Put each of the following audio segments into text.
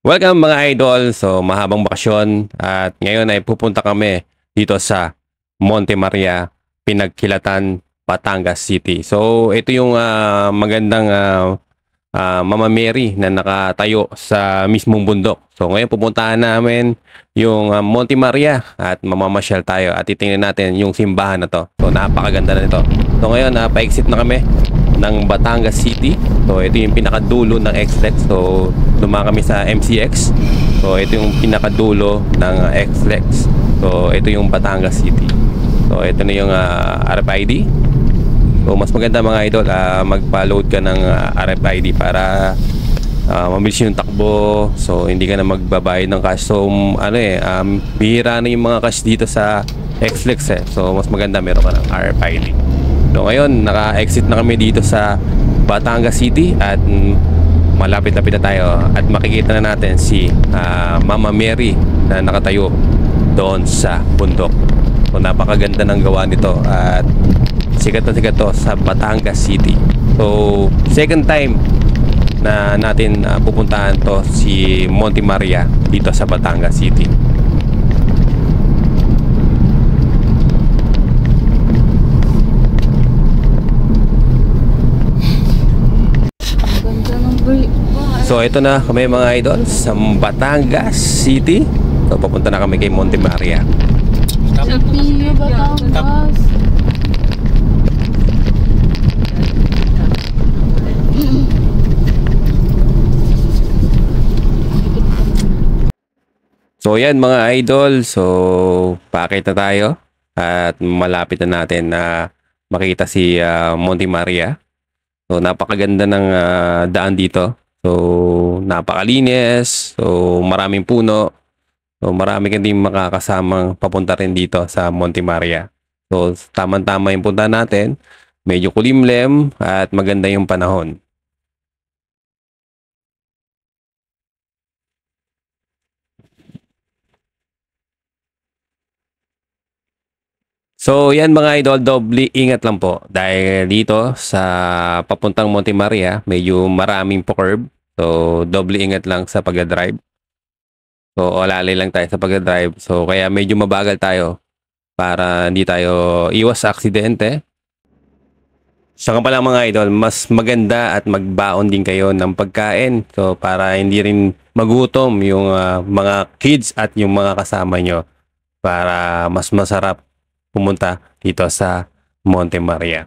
Welcome mga idol. So mahabang bakasyon at ngayon ay pupunta kami dito sa Monte Maria, Pinagkilatan, Batangas City. So ito yung magandang Mama Mary na nakatayo sa mismong bundok. So ngayon pupuntahan namin yung Monte Maria at mamamasyal tayo at titingnan natin yung simbahan na to. So napakaganda na nito. So ngayon pa-exit na kami ng Batangas City. So ito yung pinakadulo ng XLEX. So dumaan kami sa MCX. So ito yung pinakadulo ng XLEX. So ito yung Batangas City. So ito na yung RFID. So mas maganda mga idol, magpa-load ka ng RFID para mabilis yung takbo. So hindi ka na magbabayad ng cash. So bihira na yung mga cash dito sa XLEX eh. So mas maganda meron ka ng RFID. So ngayon naka-exit na kami dito sa Batangas City at malapit-lapit na tayo at makikita na natin si Mama Mary na nakatayo doon sa bundok. So napakaganda ng gawa nito at sikat na sikat to sa Batangas City. So second time na natin pupuntahan to si Monte Maria dito sa Batangas City. So ito na kami mga idol sa Batangas City. So papunta na kami kay Monte Maria. Sa Pili, Batangas. So yan mga idol. So pakita tayo at malapit na natin na makita si Monte Maria. So napakaganda ng daan dito. So napakalinis. So maraming puno. So marami kang din makakasamang papunta rin dito sa Monte Maria. So tamang-tama yung punta natin. Medyo kulimlim at maganda yung panahon. So yan mga idol, doble ingat lang po dahil dito sa papuntang Monte Maria medyo maraming po curb. So doble ingat lang sa pag-drive. So alalay lang tayo sa pag-drive. So kaya medyo mabagal tayo para hindi tayo iwas sa aksidente. Saka pala mga idol, mas maganda at magbaon din kayo ng pagkain. So para hindi rin magutom yung mga kids at yung mga kasama nyo para mas masarap pumunta dito sa Monte Maria.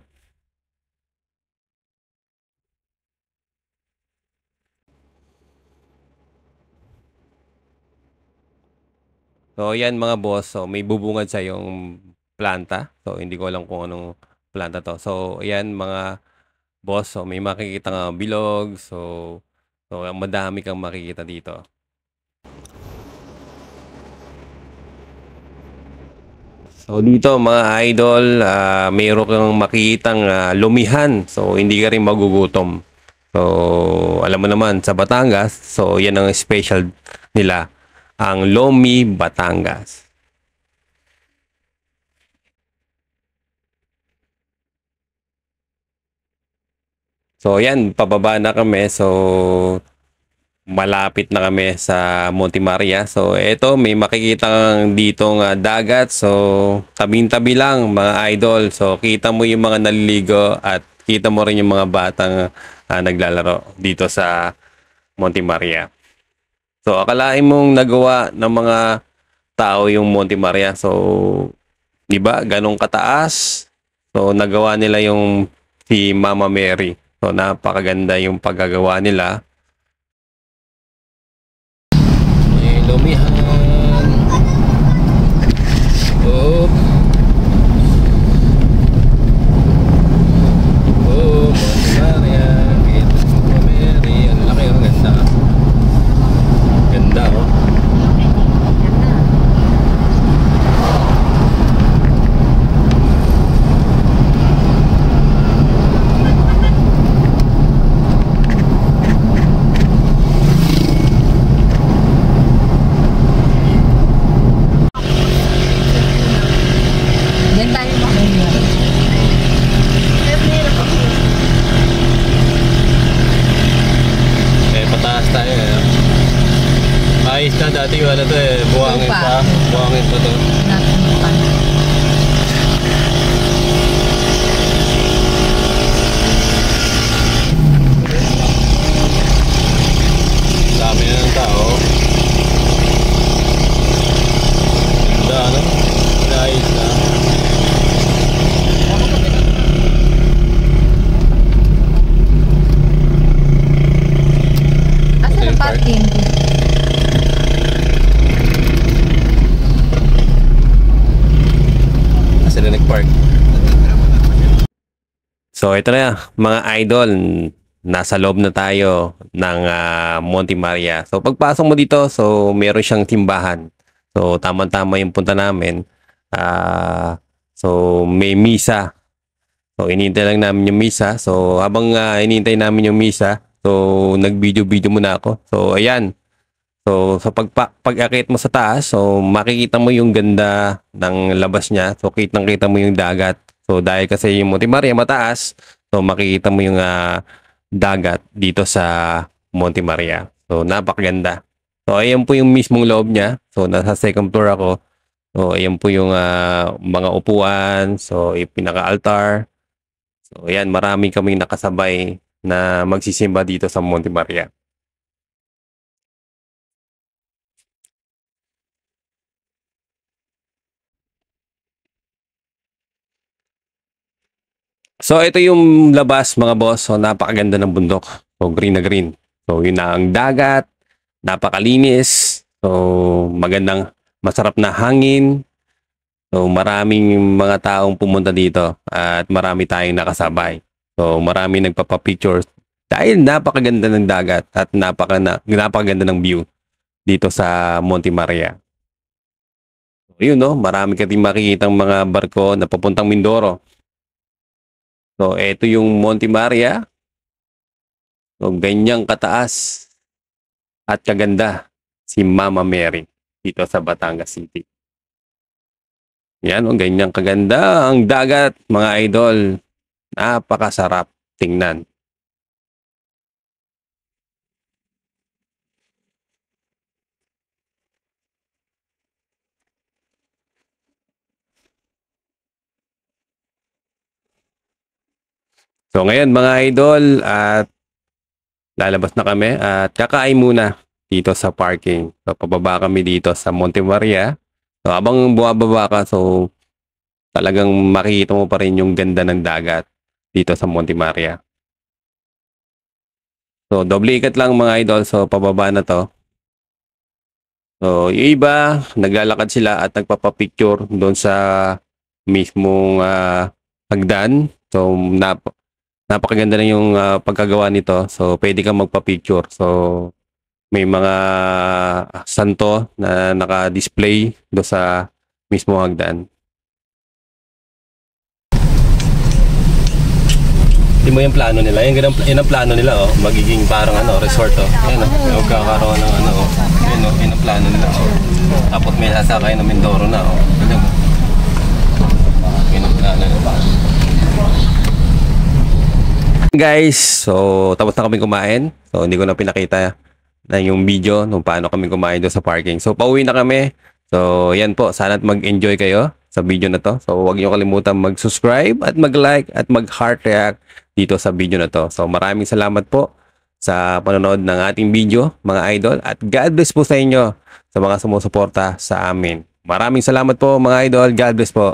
So yan mga boss, so may bubungad sa yung planta. So hindi ko alam kung anong planta to. So yan mga boss, so may makikita nga bilog. So madami kang makikita dito. So dito mga idol, mayroon kang makikitang lumihan. So hindi ka rin magugutom. So alam mo naman sa Batangas, so yan ang special nila, ang Lomi Batangas. So yan, pababa na kami. So malapit na kami sa Monte Maria. So eto, may makikita kang ditong dagat. So tabing-tabi lang mga idol. So kita mo yung mga naliligo at kita mo rin yung mga batang naglalaro dito sa Monte Maria. So akalain mong nagawa ng mga tao yung Monte Maria. So 'di ba ganong kataas? So nagawa nila yung si Mama Mary. So napakaganda yung paggagawa nila. May lumihan. Oh. Oh, Monte Maria. Monte Mary. Ang laki, ang ganda. Ganda, oh. isda dati yung ano to eh, buhangin Lupa. pa. Buhangin pa to. Natunukan. Dami na ng tao. Ganda ano? Dahil na. Asa na parking? Sila nag-park. So ito na mga idol, nasa loob na tayo ng Monte Maria. So pagpasok mo dito, so meron siyang timbahan. So tama-tama yung punta namin. So may misa. So inintay lang namin yung misa. So habang inintay namin yung misa, so nag-video-video muna ako. So ayan. So sa pag-akit mo sa taas, so makikita mo yung ganda ng labas niya. So kitang-kita mo yung dagat. So dahil kasi yung Monte Maria mataas, so makikita mo yung dagat dito sa Monte Maria. So napakaganda. So ayan po yung mismong loob niya. So nasa second floor ako. So ayan po yung mga upuan. So yung pinaka-altar. So ayan, marami kaming nakasabay na magsisimba dito sa Monte Maria. So ito yung labas mga boss. So napakaganda ng bundok. So green na green. So yun na ang dagat. Napakalinis. So magandang masarap na hangin. So maraming mga taong pumunta dito at marami tayong nakasabay. So marami nagpapapictures dahil napakaganda ng dagat at napakaganda ng view dito sa Monte Maria. So yun no, marami ka din makikitang mga barko na papuntang Mindoro. So, ito yung Monte Maria. So, ganyang kataas at kaganda si Mama Mary dito sa Batangas City. Yan, ganyang kaganda ang dagat, mga idol. Napakasarap tingnan. So ngayon mga idol at lalabas na kami at kakain muna dito sa parking. So pababa kami dito sa Monte Maria. So habang bumababa ka, so talagang makikita mo pa rin yung ganda ng dagat dito sa Monte Maria. So doble ikat lang mga idol, so pababa na to. So yung iba, naglalakad sila at nagpapapicture doon sa mismong hagdan. So napakaganda na yung pagkagawa nito. So, pwede kang magpa-picture. So, may mga santo na naka-display do sa mismo hagdan. Hindi mo yung plano nila. Yan ang plano nila, oh. Magiging parang resort, oh. Ayan, oh. Magkakaroon ng oh. Ayan, oh. Yan ang plano nila, oh. Tapos may sasakay na Mindoro na, oh. Ayan, oh. Yan ang plano nila. Guys, so tapos na kami kumain. So hindi ko na pinakita na yung video nung paano kami kumain doon sa parking. So pauwi na kami. So yan po, sana mag-enjoy kayo sa video na to. So huwag niyo kalimutan mag-subscribe at mag-like at mag-heart react dito sa video na to. So maraming salamat po sa panonood ng ating video, mga idol, at God bless po sa inyo sa mga sumusuporta sa amin. Maraming salamat po mga idol. God bless po.